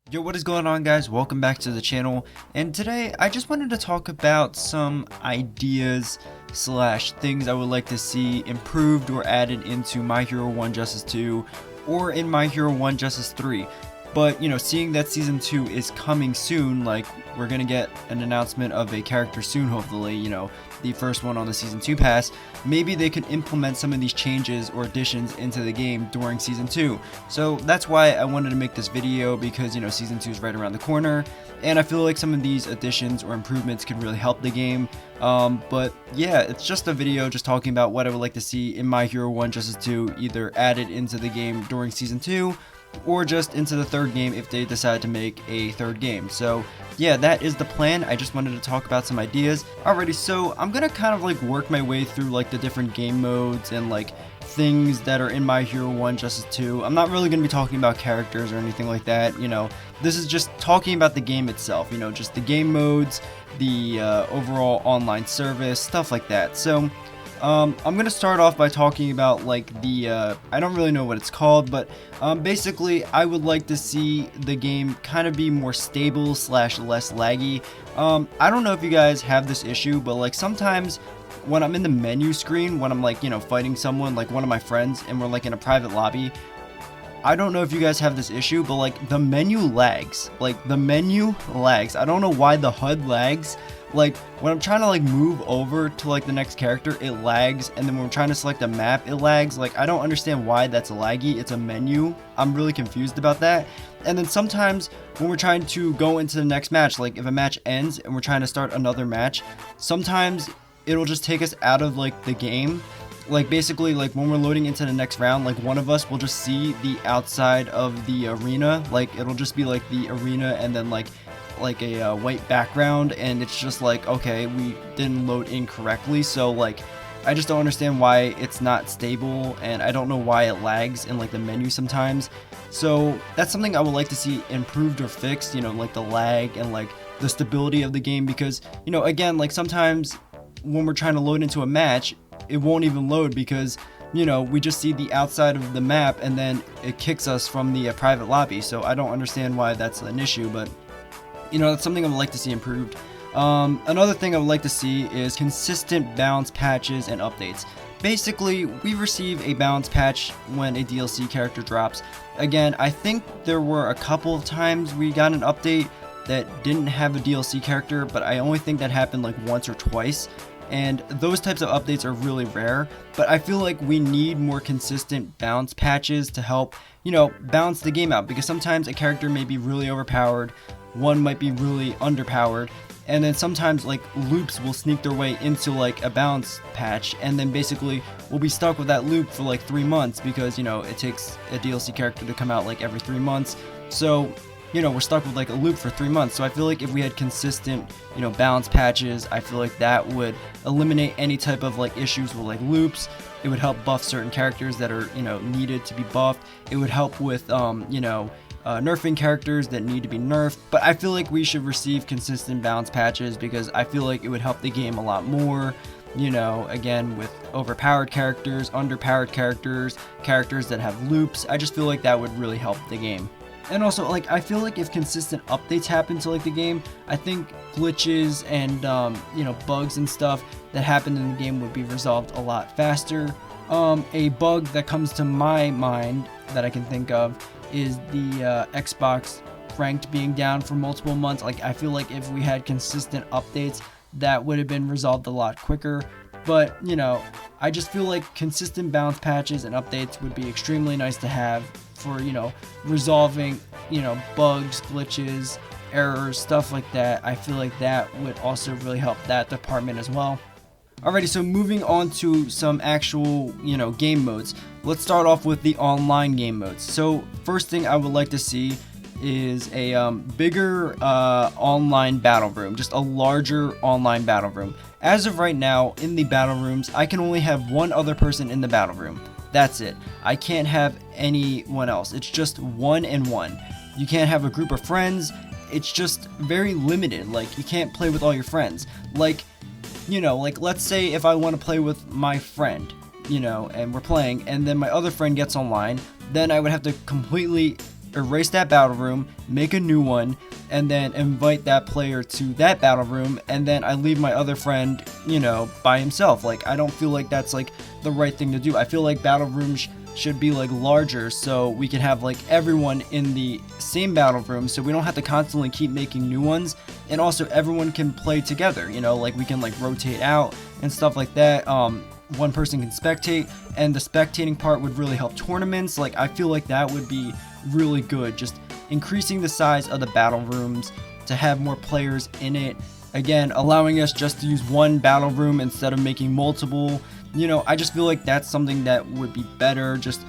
Yo, what is going on, guys? Welcome back to the channel, and today I just wanted to talk about some ideas slash things I would like to see improved or added into My Hero 1 Justice 2 or in My Hero 1 Justice 3. But, seeing that Season 2 is coming soon, like, we're gonna get an announcement of a character soon, hopefully, the first one on the Season 2 pass, maybe they could implement some of these changes or additions into the game during Season 2. So that's why I wanted to make this video, because, Season 2 is right around the corner, and I feel like some of these additions or improvements could really help the game. But yeah, it's just a video just talking about what I would like to see in My Hero 1 Justice 2 either added into the game during Season 2, or just into the third game if they decide to make a third game. So yeah, that is the plan. I just wanted to talk about some ideas. Alrighty, so I'm gonna kind of like work my way through like the different game modes and like things that are in My Hero 1 Justice 2. I'm not really gonna be talking about characters or anything like that. This is just talking about the game itself, just the game modes, the overall online service, stuff like that. So I'm gonna start off by talking about like the I don't really know what it's called, but basically I would like to see the game kind of be more stable slash less laggy. I don't know if you guys have this issue, but like sometimes when I'm in the menu screen, when I'm like fighting someone, like one of my friends, and we're like in a private lobby, I don't know if you guys have this issue, but like the menu lags. I don't know why the HUD lags. Like when I'm trying to like move over to like the next character, it lags, and then when I'm trying to select a map, it lags. Like I don't understand why that's laggy. It's a menu. I'm really confused about that. And then sometimes when we're trying to go into the next match, like if a match ends and we're trying to start another match, sometimes it'll just take us out of like the game. Like basically like when we're loading into the next round, like one of us will just see the outside of the arena. Like it'll just be like the arena and then like a white background, and it's just like, okay, we didn't load in correctly. So like I just don't understand why it's not stable, and I don't know why it lags in like the menu sometimes. So that's something I would like to see improved or fixed, like the lag and like the stability of the game, because again, like sometimes when we're trying to load into a match, it won't even load because we just see the outside of the map and then it kicks us from the private lobby. So I don't understand why that's an issue, but that's something I would like to see improved. Another thing I would like to see is consistent balance patches and updates. Basically, we receive a balance patch when a DLC character drops. Again, I think there were a couple of times we got an update that didn't have a DLC character, but I only think that happened like once or twice. And those types of updates are really rare, but I feel like we need more consistent balance patches to help, balance the game out, because sometimes a character may be really overpowered, one might be really underpowered, and then sometimes like loops will sneak their way into like a balance patch, and then basically we'll be stuck with that loop for like 3 months, because it takes a DLC character to come out like every 3 months. So we're stuck with like a loop for 3 months. So I feel like if we had consistent, balance patches, I feel like that would eliminate any type of like issues with like loops. It would help buff certain characters that are, needed to be buffed. It would help with, nerfing characters that need to be nerfed. But I feel like we should receive consistent balance patches, because I feel like it would help the game a lot more. Again, with overpowered characters, underpowered characters, characters that have loops. I just feel like that would really help the game. And also, like, I feel like if consistent updates happen to like the game, I think glitches and bugs and stuff that happen in the game would be resolved a lot faster. A bug that comes to my mind that I can think of is the Xbox ranked being down for multiple months. Like, I feel like if we had consistent updates, that would have been resolved a lot quicker. But I just feel like consistent balance patches and updates would be extremely nice to have for resolving bugs, glitches, errors, stuff like that. I feel like that would also really help that department as well. Alrighty, so moving on to some actual game modes. Let's start off with the online game modes. So first thing I would like to see is a bigger online battle room, just a larger online battle room. As of right now, in the battle rooms, I can only have one other person in the battle room. That's it. I can't have anyone else. It's just 1-on-1. You can't have a group of friends. It's just very limited. Like, you can't play with all your friends. Like, like let's say if I want to play with my friend, and we're playing, and then my other friend gets online, then I would have to completely erase that battle room, make a new one, and then invite that player to that battle room, and then I leave my other friend, you know, by himself. Like, I don't feel like that's like the right thing to do. I feel like battle rooms should be like larger, so we can have like everyone in the same battle room, so we don't have to constantly keep making new ones, and also everyone can play together, you know, like we can like rotate out and stuff like that. One person can spectate, and the spectating part would really help tournaments. Like, I feel like that would be really good, just increasing the size of the battle rooms to have more players in it, again allowing us just to use one battle room instead of making multiple. You know, I just feel like that's something that would be better. Just,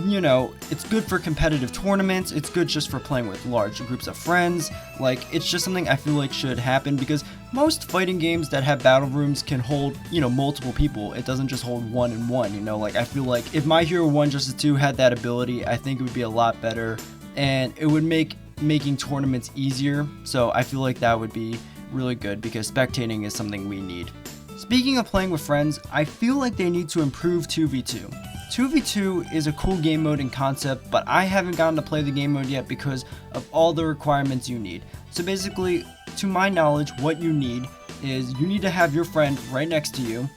you know, it's good for competitive tournaments, it's good just for playing with large groups of friends. Like, it's just something I feel like should happen, because most fighting games that have battle rooms can hold, you know, multiple people. It doesn't just hold one and one, you know. Like, I feel like if My Hero 1 Justice 2 had that ability, I think it would be a lot better, and it would make making tournaments easier. So I feel like that would be really good, because spectating is something we need. Speaking of playing with friends, I feel like they need to improve 2v2. 2v2 is a cool game mode in concept, but I haven't gotten to play the game mode yet because of all the requirements you need. So basically, to my knowledge, what you need is you need to have your friend right next to you,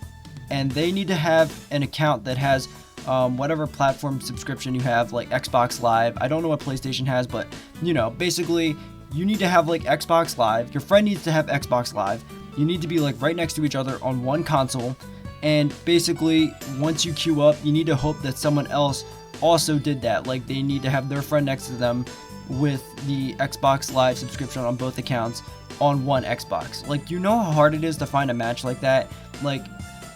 and they need to have an account that has whatever platform subscription you have, like Xbox Live. I don't know what PlayStation has, but, you know, basically you need to have like Xbox Live. Your friend needs to have Xbox Live. You need to be like right next to each other on one console, and basically once you queue up, you need to hope that someone else also did that. Like, they need to have their friend next to them with the Xbox Live subscription on both accounts on one Xbox. Like, you know how hard it is to find a match like that? Like,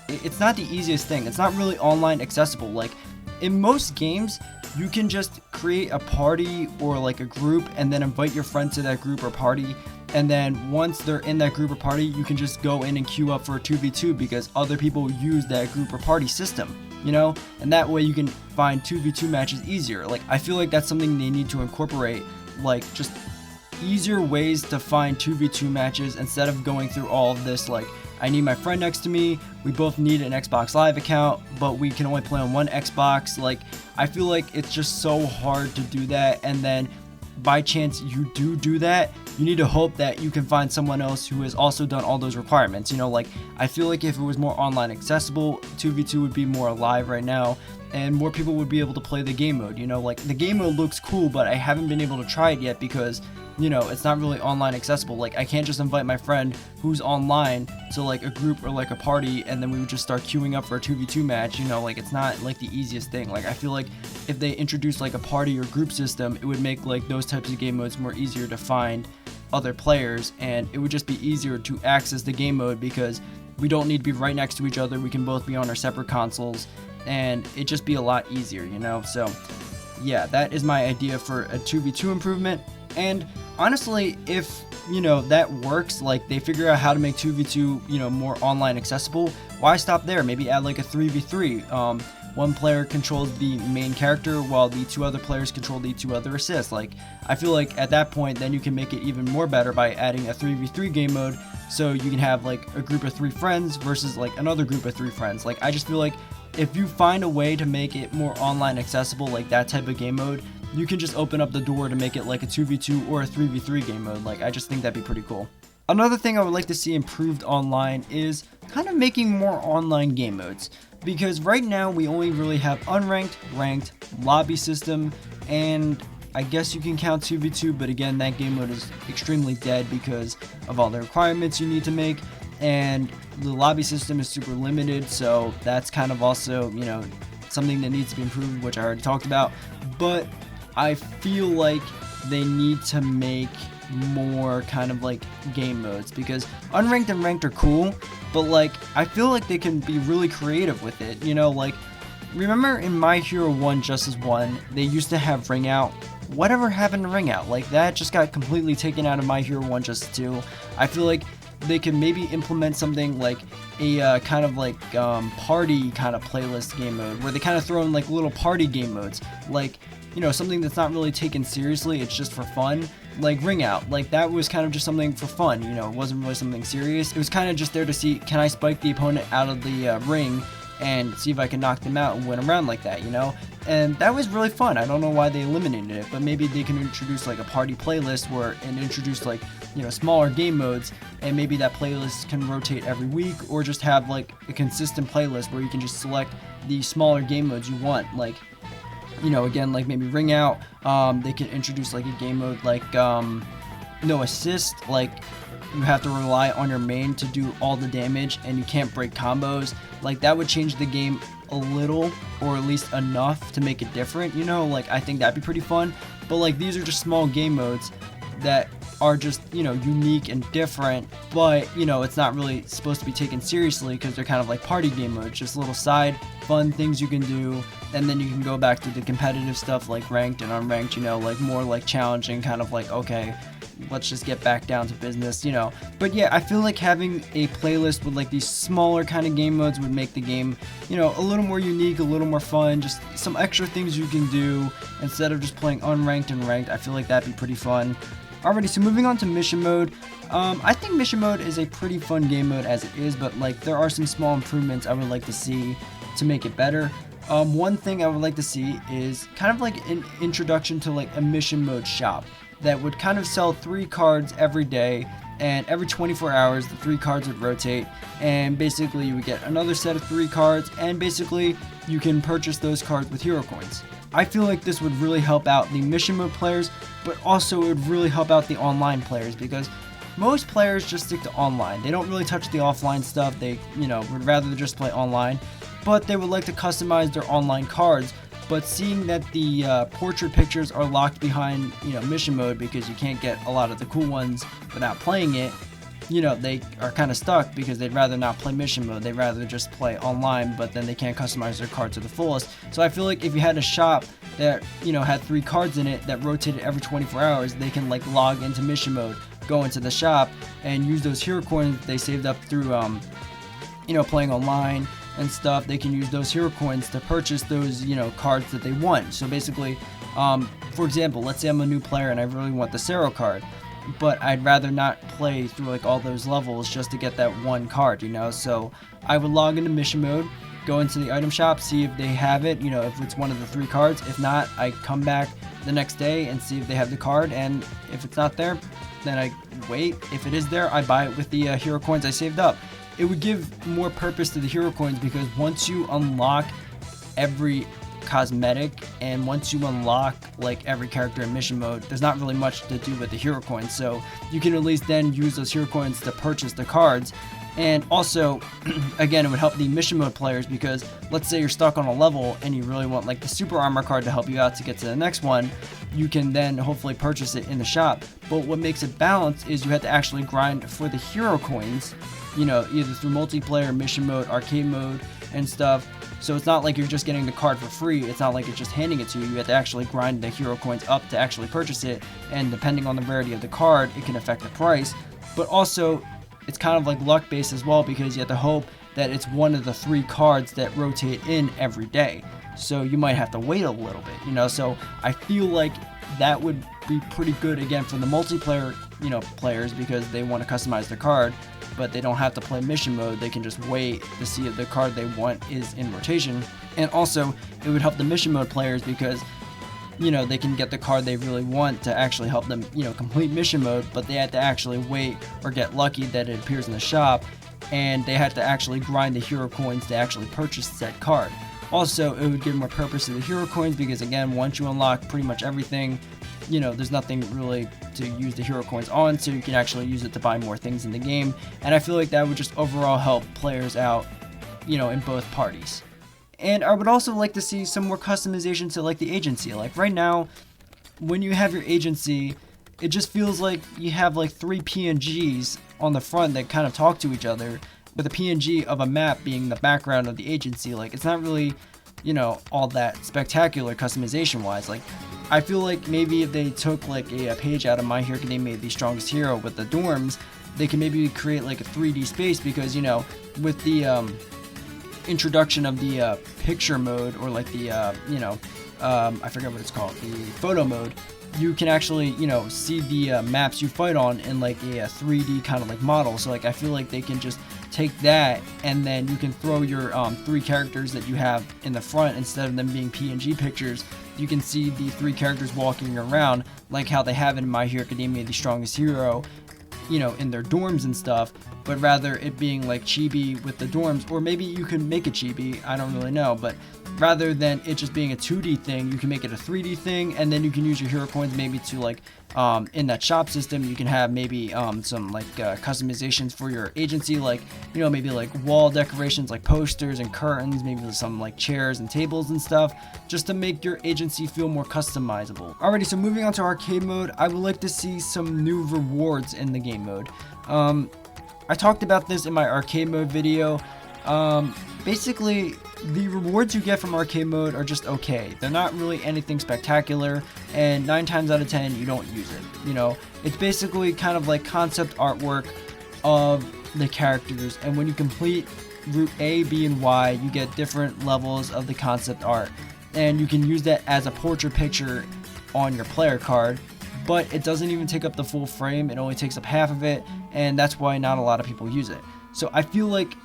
it's not the easiest thing. It's not really online accessible. Like, in most games, you can just create a party or like a group and then invite your friend to that group or party, and then once they're in that group or party, you can just go in and queue up for a 2v2, because other people use that group or party system, you know, and that way you can find 2v2 matches easier. Like, I feel like that's something they need to incorporate, like just easier ways to find 2v2 matches instead of going through all of this. Like, I need my friend next to me, we both need an Xbox Live account, but we can only play on one Xbox. Like, I feel like it's just so hard to do that, and then by chance you do that, you need to hope that you can find someone else who has also done all those requirements. You know, like, I feel like if it was more online accessible, 2v2 would be more alive right now, and more people would be able to play the game mode. You know, like, the game mode looks cool, but I haven't been able to try it yet because, you know, it's not really online accessible. Like, I can't just invite my friend who's online to like a group or like a party, and then we would just start queuing up for a 2v2 match. You know, like, it's not like the easiest thing. Like, I feel like if they introduced like a party or group system, it would make like those types of game modes more easier to find other players, and it would just be easier to access the game mode because we don't need to be right next to each other. We can both be on our separate consoles, and it just be a lot easier, you know. So yeah, that is my idea for a 2v2 improvement. And honestly, if, you know, that works, like they figure out how to make 2v2, you know, more online accessible, why stop there? Maybe add like a 3v3. One player controls the main character while the two other players control the two other assists. Like, I feel like at that point, then you can make it even more better by adding a 3v3 game mode, so you can have like a group of 3 friends versus like another group of 3 friends. Like, I just feel like if you find a way to make it more online accessible, like that type of game mode, you can just open up the door to make it like a 2v2 or a 3v3 game mode. Like, I just think that'd be pretty cool. Another thing I would like to see improved online is kind of making more online game modes, because right now we only really have unranked, ranked, lobby system, and I guess you can count 2v2, but again, that game mode is extremely dead because of all the requirements you need to make, and the lobby system is super limited, so that's kind of also, you know, something that needs to be improved, which I already talked about. But I feel like they need to make more kind of like game modes, because unranked and ranked are cool, but like I feel like they can be really creative with it, you know. Like, remember in My Hero 1 Justice 1, they used to have ring out. Whatever happened to ring out? Like, that just got completely taken out of My Hero 1 Justice 2. I feel like they can maybe implement something like a kind of like party kind of playlist game mode, where they kind of throw in like little party game modes, like, you know, something that's not really taken seriously, it's just for fun. Like ring out, like that was kind of just something for fun, you know, it wasn't really something serious. It was kind of just there to see, can I spike the opponent out of the ring and see if I can knock them out and win around like that, And that was really fun. I don't know why they eliminated it, but maybe they can introduce like a party playlist and introduce like, smaller game modes, and maybe that playlist can rotate every week, or just have like a consistent playlist where you can just select the smaller game modes you want. Like, again, like maybe Ring Out. They can introduce like a game mode like no assist, like you have to rely on your main to do all the damage and you can't break combos. Like that would change the game a little, or at least enough to make it different, like I think that'd be pretty fun. But like these are just small game modes that are just unique and different, but it's not really supposed to be taken seriously because they're kind of like party game modes, just little side fun things you can do, and then you can go back to the competitive stuff like ranked and unranked, like more like challenging, kind of like, okay, let's just get back down to business, But yeah, I feel like having a playlist with like these smaller kind of game modes would make the game, a little more unique, a little more fun, just some extra things you can do instead of just playing unranked and ranked. I feel like that'd be pretty fun. Alrighty, so moving on to mission mode. I think mission mode is a pretty fun game mode as it is, but like there are some small improvements I would like to see to make it better. One thing I would like to see is kind of like an introduction to like a mission mode shop that would kind of sell 3 cards every day, and every 24 hours the 3 cards would rotate, and basically you would get another set of 3 cards, and basically you can purchase those cards with hero coins. I feel like this would really help out the mission mode players, but also it would really help out the online players, because most players just stick to online. They don't really touch the offline stuff. They, would rather just play online, but they would like to customize their online cards. But seeing that the portrait pictures are locked behind, mission mode, because you can't get a lot of the cool ones without playing it, they are kind of stuck because they'd rather not play mission mode. They'd rather just play online, but then they can't customize their card to the fullest. So I feel like if you had a shop that, had 3 cards in it that rotated every 24 hours, they can like log into mission mode, go into the shop, and use those hero coins they saved up through, playing online and stuff. They can use those hero coins to purchase those, cards that they want. So basically, for example, let's say I'm a new player and I really want the Sero card, but I'd rather not play through like all those levels just to get that one card, So I would log into mission mode, go into the item shop, see if they have it, if it's one of the 3 cards. If not, I come back the next day and see if they have the card, and if it's not there, then I wait. If it is there, I buy it with the hero coins I saved up. It would give more purpose to the hero coins, because once you unlock every cosmetic and once you unlock like every character in mission mode, there's not really much to do with the hero coins, so you can at least then use those hero coins to purchase the cards. And also, again, it would help the mission mode players, because let's say you're stuck on a level and you really want like the super armor card to help you out to get to the next one, you can then hopefully purchase it in the shop. But what makes it balanced is you have to actually grind for the hero coins, either through multiplayer, mission mode, arcade mode, and stuff. So it's not like you're just getting the card for free. It's not like it's just handing it to you. You have to actually grind the hero coins up to actually purchase it, and depending on the rarity of the card, it can affect the price. But also, it's kind of like luck based as well, because you have to hope that it's one of the 3 cards that rotate in every day. So you might have to wait a little bit, So I feel like that would be pretty good, again, for the multiplayer, players, because they want to customize their card, but they don't have to play mission mode. They can just wait to see if the card they want is in rotation. And also, it would help the mission mode players, because they can get the card they really want to actually help them, complete mission mode, but they have to actually wait or get lucky that it appears in the shop, and they have to actually grind the hero coins to actually purchase that card. Also, it would give more purpose to the hero coins, because again, once you unlock pretty much everything, there's nothing really to use the hero coins on, so you can actually use it to buy more things in the game. And I feel like that would just overall help players out, in both parties. And I would also like to see some more customization to like the agency. Like right now, when you have your agency, it just feels like you have like 3 PNGs on the front that kind of talk to each other, with a PNG of a map being the background of the agency. Like it's not really, all that spectacular customization wise. Like I feel like maybe if they took like a page out of My Hero Academia The Strongest Hero with the dorms, they can maybe create like a 3D space, because with the introduction of the picture mode, or like the I forget what it's called, the photo mode, you can actually see the maps you fight on in like a 3D kind of like model. So like I feel like they can just take that and then you can throw your 3 characters that you have in the front, instead of them being PNG pictures. You can see the 3 characters walking around like how they have in My Hero Academia The Strongest Hero, you know, in their dorms and stuff, but rather it being like chibi with the dorms. Or maybe you can make a chibi, I don't really know, but rather than it just being a 2D thing, you can make it a 3D thing, and then you can use your hero coins maybe to like in that shop system. You can have maybe some like customizations for your agency, like, you know, maybe like wall decorations like posters and curtains, maybe some like chairs and tables and stuff, just to make your agency feel more customizable. Alrighty, so moving on to arcade mode, I would like to see some new rewards in the game mode. I talked about this in my arcade mode video. Basically, the rewards you get from arcade mode are just okay. They're not really anything spectacular, and 9 times out of 10 you don't use it. You know, it's basically kind of like concept artwork of the characters, and when you complete route A, B, and Y, you get different levels of the concept art, and you can use that as a portrait picture on your player card. But it doesn't even take up the full frame, it only takes up half of it, and that's why not a lot of people use it. So I feel like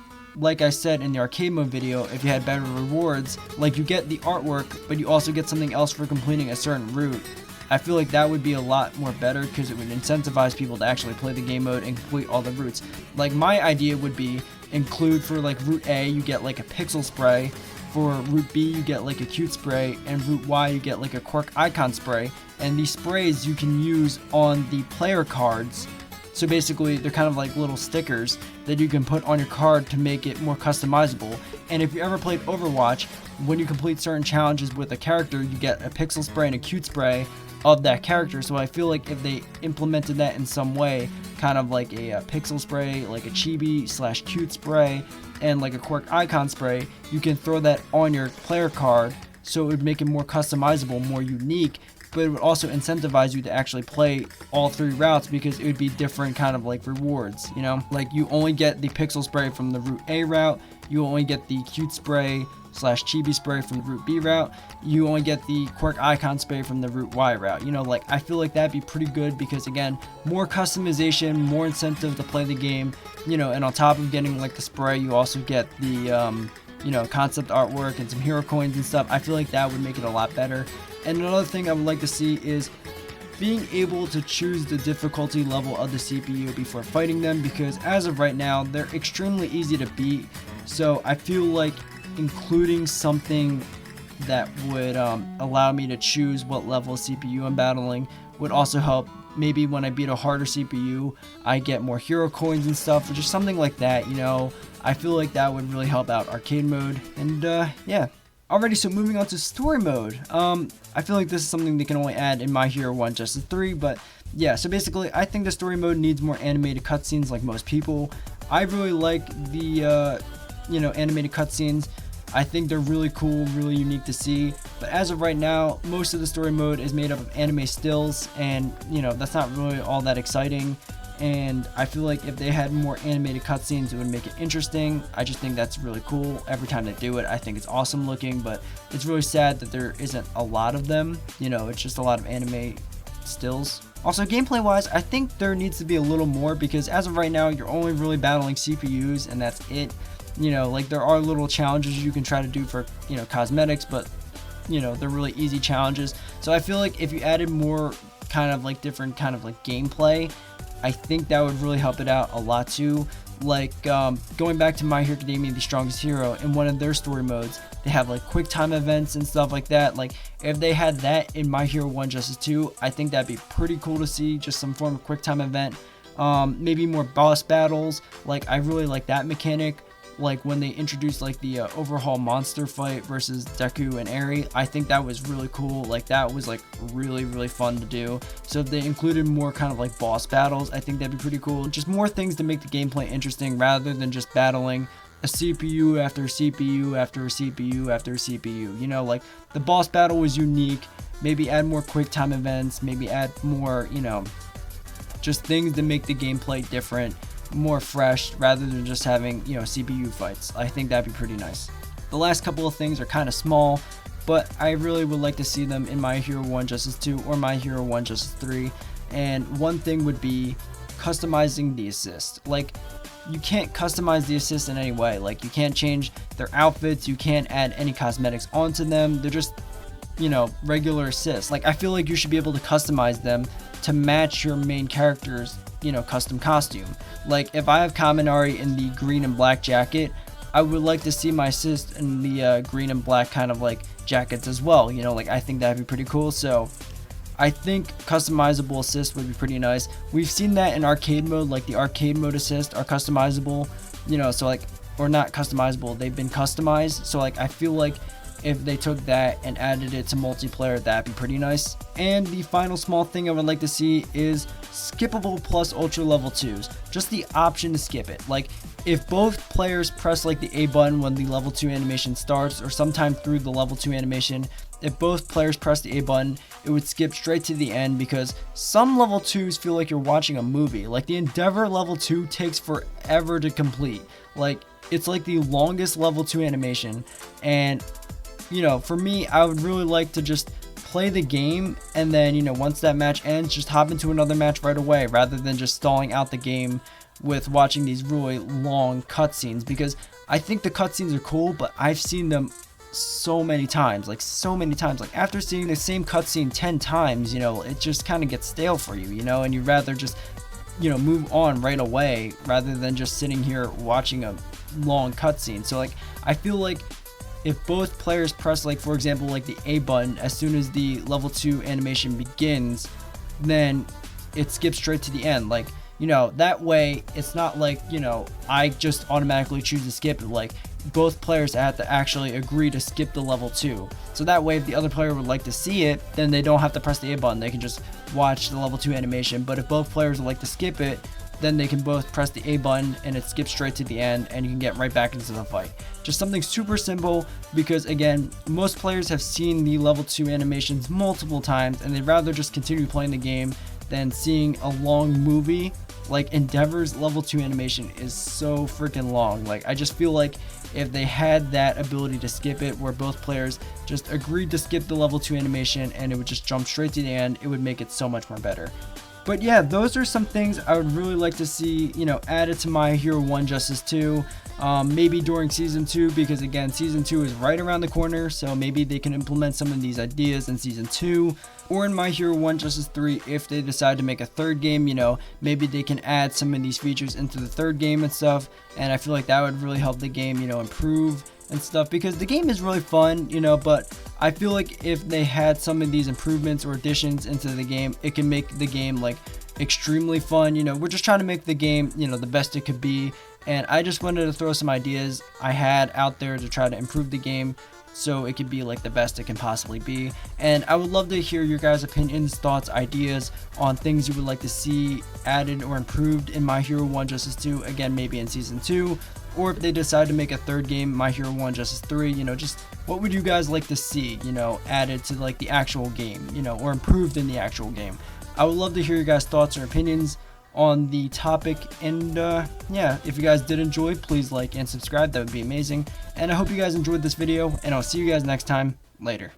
I said in the arcade mode video, if you had better rewards, like you get the artwork, but you also get something else for completing a certain route, I feel like that would be a lot more better, because it would incentivize people to actually play the game mode and complete all the routes. Like my idea would be include for like route A, you get like a pixel spray, for route B you get like a cute spray, and route Y you get like a quirk icon spray, and these sprays you can use on the player cards. So basically they're kind of like little stickers that you can put on your card to make it more customizable. And if you ever played Overwatch, when you complete certain challenges with a character, you get a pixel spray and a cute spray of that character. So I feel like if they implemented that in some way, kind of like a pixel spray, like a chibi / cute spray, and like a quirk icon spray, you can throw that on your player card, so it would make it more customizable, more unique, but it would also incentivize you to actually play all 3 routes, because it would be different kind of like rewards, you know? Like you only get the pixel spray from the route A route, you only get the cute spray / chibi spray from the route B route, you only get the quirk icon spray from the route Y route. You know, like I feel like that'd be pretty good, because again, more customization, more incentive to play the game, you know, and on top of getting like the spray, you also get the you know, concept artwork and some hero coins and stuff. I feel like that would make it a lot better. And another thing I would like to see is being able to choose the difficulty level of the CPU before fighting them, because as of right now, they're extremely easy to beat. So I feel like including something that would allow me to choose what level of CPU I'm battling would also help. Maybe when I beat a harder CPU, I get more hero coins and stuff, or just something like that, you know. I feel like that would really help out arcade mode. And yeah. Alrighty, so moving on to story mode. I feel like this is something they can only add in My Hero 1 Justice 3, but yeah, so basically I think the story mode needs more animated cutscenes like most people. I really like the you know, animated cutscenes. I think they're really cool, really unique to see, but as of right now, most of the story mode is made up of anime stills, and you know, that's not really all that exciting. And I feel like if they had more animated cutscenes, it would make it interesting. I just think that's really cool. Every time they do it, I think it's awesome looking, but it's really sad that there isn't a lot of them. You know, it's just a lot of anime stills. Also, gameplay wise, I think there needs to be a little more, because as of right now, you're only really battling CPUs and that's it. You know, like there are little challenges you can try to do for, you know, cosmetics, but you know, they're really easy challenges. So I feel like if you added more kind of like different kind of like gameplay, I think that would really help it out a lot too. Like going back to My Hero Academia The Strongest Hero, in one of their story modes, they have like quick time events and stuff like that. Like if they had that in My Hero 1 Justice 2, I think that'd be pretty cool to see, just some form of quick time event. Maybe more boss battles. Like I really like that mechanic. Like when they introduced like the overhaul monster fight versus Deku and Eri, I think that was really cool. Like that was like really fun to do. So if they included more kind of like boss battles, I think that'd be pretty cool. Just more things to make the gameplay interesting, rather than just battling a CPU after CPU after CPU after CPU. You know, like the boss battle was unique. Maybe add more quick time events, maybe add more, you know, just things to make the gameplay different, more fresh, rather than just having, you know, CPU fights. I think that'd be pretty nice. The last couple of things are kind of small, but I really would like to see them in My Hero 1 Justice 2 or My Hero 1 Justice 3. And one thing would be customizing the assist. Like you can't customize the assists in any way. Like, you can't change their outfits, you can't add any cosmetics onto them. They're just, you know, regular assists. Like, I feel like you should be able to customize them to match your main character's, you know, custom costume. Like, if I have Kaminari in the green and black jacket, I would like to see my assist in the green and black kind of like jackets as well. You know, like, I think that'd be pretty cool. So I think customizable assist would be pretty nice. We've seen that in arcade mode, like the arcade mode assist are customizable, you know, so like, or not customizable, they've been customized. So like, I feel like if they took that and added it to multiplayer, that'd be pretty nice. And the final small thing I would like to see is skippable plus ultra level 2s. Just the option to skip it. Like, if both players press like the A button when the level 2 animation starts, or sometime through the level 2 animation, if both players press the A button, it would skip straight to the end, because some level 2s feel like you're watching a movie. Like, the Endeavor level 2 takes forever to complete. Like, it's like the longest level 2 animation. And, you know, for me, I would really like to just play the game, and then, you know, once that match ends, just hop into another match right away, rather than just stalling out the game with watching these really long cutscenes. Because I think the cutscenes are cool, but I've seen them so many times. Like, after seeing the same cutscene 10 times, you know, it just kind of gets stale for you, you know, and you'd rather just, you know, move on right away rather than just sitting here watching a long cutscene. So like, I feel like if both players press, like, for example, like the A button as soon as the level 2 animation begins, then it skips straight to the end. Like, you know, that way it's not like, you know, I just automatically choose to skip it. Like, both players have to actually agree to skip the level 2. So that way, if the other player would like to see it, then they don't have to press the A button. They can just watch the level 2 animation. But if both players would like to skip it, then they can both press the A button and it skips straight to the end, and you can get right back into the fight. Just something super simple, because again, most players have seen the level 2 animations multiple times, and they'd rather just continue playing the game than seeing a long movie. Like, Endeavor's level 2 animation is so freaking long. Like, I just feel like if they had that ability to skip it, where both players just agreed to skip the level 2 animation and it would just jump straight to the end, it would make it so much more better. But yeah, those are some things I would really like to see, you know, added to My Hero 1 Justice 2. Maybe during Season 2, because again, Season 2 is right around the corner, so maybe they can implement some of these ideas in Season 2. Or in My Hero 1 Justice 3, if they decide to make a third game, you know, maybe they can add some of these features into the third game and stuff. And I feel like that would really help the game, you know, improve and stuff, because the game is really fun, you know, but I feel like if they had some of these improvements or additions into the game, it can make the game like extremely fun. You know, we're just trying to make the game, you know, the best it could be, and I just wanted to throw some ideas I had out there to try to improve the game so it could be like the best it can possibly be. And I would love to hear your guys' opinions, thoughts, ideas on things you would like to see added or improved in My Hero 1 Justice 2, again, maybe in Season 2, or if they decide to make a third game, My Hero 1 Justice 3, you know, just what would you guys like to see, you know, added to like the actual game, you know, or improved in the actual game. I would love to hear your guys' thoughts or opinions on the topic. And yeah, if you guys did enjoy, please like and subscribe. That would be amazing. And I hope you guys enjoyed this video, and I'll see you guys next time. Later.